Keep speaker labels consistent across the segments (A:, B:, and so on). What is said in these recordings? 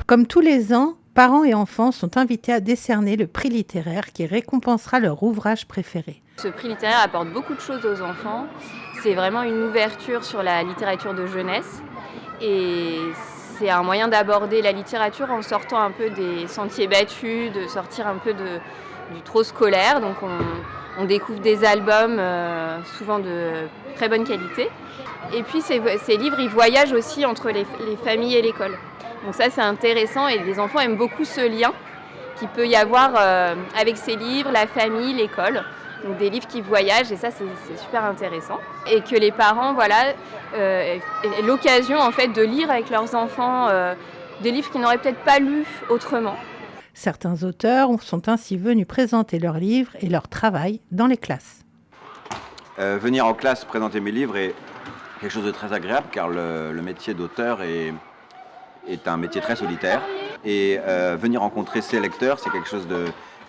A: Comme tous les ans, parents et enfants sont invités à décerner le prix littéraire qui récompensera leur ouvrage préféré.
B: Ce prix littéraire apporte beaucoup de choses aux enfants. C'est vraiment une ouverture sur la littérature de jeunesse et c'est un moyen d'aborder la littérature en sortant un peu des sentiers battus, de sortir un peu du trop scolaire. Donc on découvre des albums souvent de très bonne qualité. Et puis ces livres, ils voyagent aussi entre les familles et l'école. Donc ça, c'est intéressant et les enfants aiment beaucoup ce lien qu'il peut y avoir avec ces livres, la famille, l'école. Donc des livres qui voyagent et ça, c'est super intéressant. Et que les parents aient l'occasion en fait, de lire avec leurs enfants des livres qu'ils n'auraient peut-être pas lus autrement.
A: Certains auteurs sont ainsi venus présenter leurs livres et leur travail dans les classes.
C: Venir en classe présenter mes livres est quelque chose de très agréable car le métier d'auteur est un métier très solitaire. Et venir rencontrer ses lecteurs, c'est quelque chose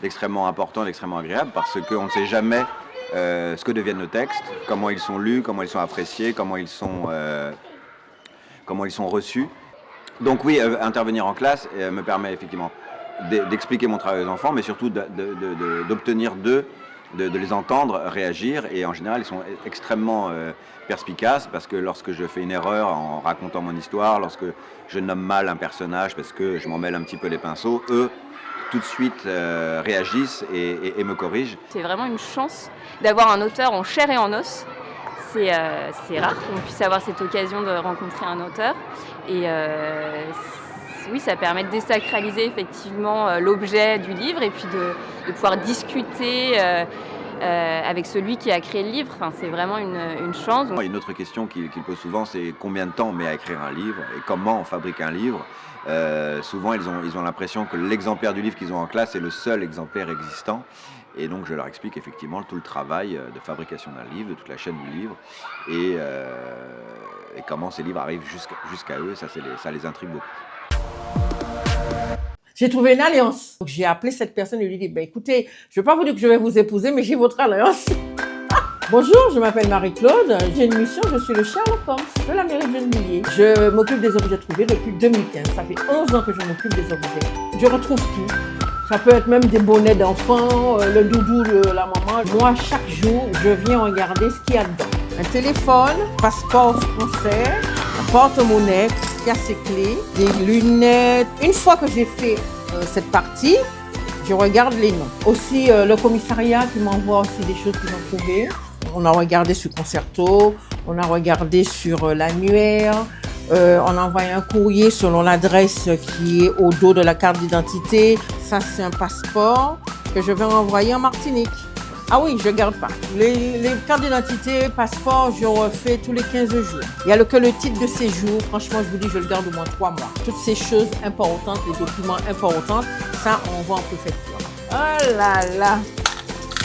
C: d'extrêmement important, d'extrêmement agréable parce qu'on ne sait jamais ce que deviennent nos textes, comment ils sont lus, comment ils sont appréciés, comment ils sont reçus. Donc oui, intervenir en classe me permet effectivement d'expliquer mon travail aux enfants, mais surtout d'obtenir d'eux, de les entendre réagir. Et en général, ils sont extrêmement perspicaces parce que lorsque je fais une erreur en racontant mon histoire, lorsque je nomme mal un personnage parce que je m'en mêle un petit peu les pinceaux, eux, tout de suite réagissent et me corrigent.
B: C'est vraiment une chance d'avoir un auteur en chair et en os. C'est rare qu'on puisse avoir cette occasion de rencontrer un auteur. Et oui, ça permet de désacraliser effectivement l'objet du livre et puis de pouvoir discuter avec celui qui a créé le livre. Enfin, c'est vraiment une chance.
C: Une autre question qu'ils posent souvent, c'est combien de temps on met à écrire un livre et comment on fabrique un livre. Souvent, ils ont l'impression que l'exemplaire du livre qu'ils ont en classe est le seul exemplaire existant. Et donc, je leur explique effectivement tout le travail de fabrication d'un livre, de toute la chaîne du livre, et comment ces livres arrivent jusqu'à eux. Ça les intrigue beaucoup.
D: J'ai trouvé une alliance. Donc, j'ai appelé cette personne et lui ai dit, écoutez, je ne vais pas vous dire que je vais vous épouser, mais j'ai votre alliance. Bonjour, je m'appelle Marie-Claude. J'ai une mission, je suis le Sherlock Holmes de la mairie de Gennevilliers. Je m'occupe des objets trouvés depuis 2015. Ça fait 11 ans que je m'occupe des objets. Je retrouve tout. Ça peut être même des bonnets d'enfants, le doudou de la maman. Moi, chaque jour, je viens regarder ce qu'il y a dedans. Un téléphone, passeport français, un porte-monnaie, casse et clés, des lunettes. Une fois que j'ai fait cette partie, je regarde les noms. Aussi, le commissariat qui m'envoie aussi des choses qu'ils ont trouvées. On a regardé sur Concerto, on a regardé sur l'annuaire. On a envoyé un courrier selon l'adresse qui est au dos de la carte d'identité. Ça, c'est un passeport que je vais envoyer en Martinique. Ah oui, je ne garde pas. Les cartes d'identité, passeports, je refais tous les 15 jours. Il n'y a que le titre de séjour. Franchement, je vous dis, je le garde au moins 3 mois. Toutes ces choses importantes, les documents importants, ça, on envoie en préfecture. Oh là là!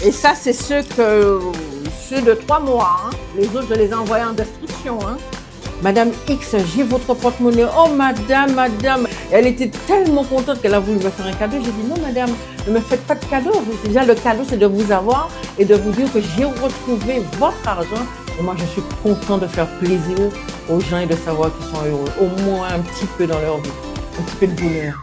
D: Et ça, c'est ceux de 3 mois. Hein. Les autres, je les envoie en destruction. Hein. Madame X, j'ai votre porte-monnaie. Oh, madame. Elle était tellement contente qu'elle a voulu me faire un cadeau. J'ai dit, non, madame, ne me faites pas de cadeau. Déjà, le cadeau, c'est de vous avoir et de vous dire que j'ai retrouvé votre argent. Et moi, je suis contente de faire plaisir aux gens et de savoir qu'ils sont heureux. Au moins un petit peu dans leur vie. Un petit peu de bonheur.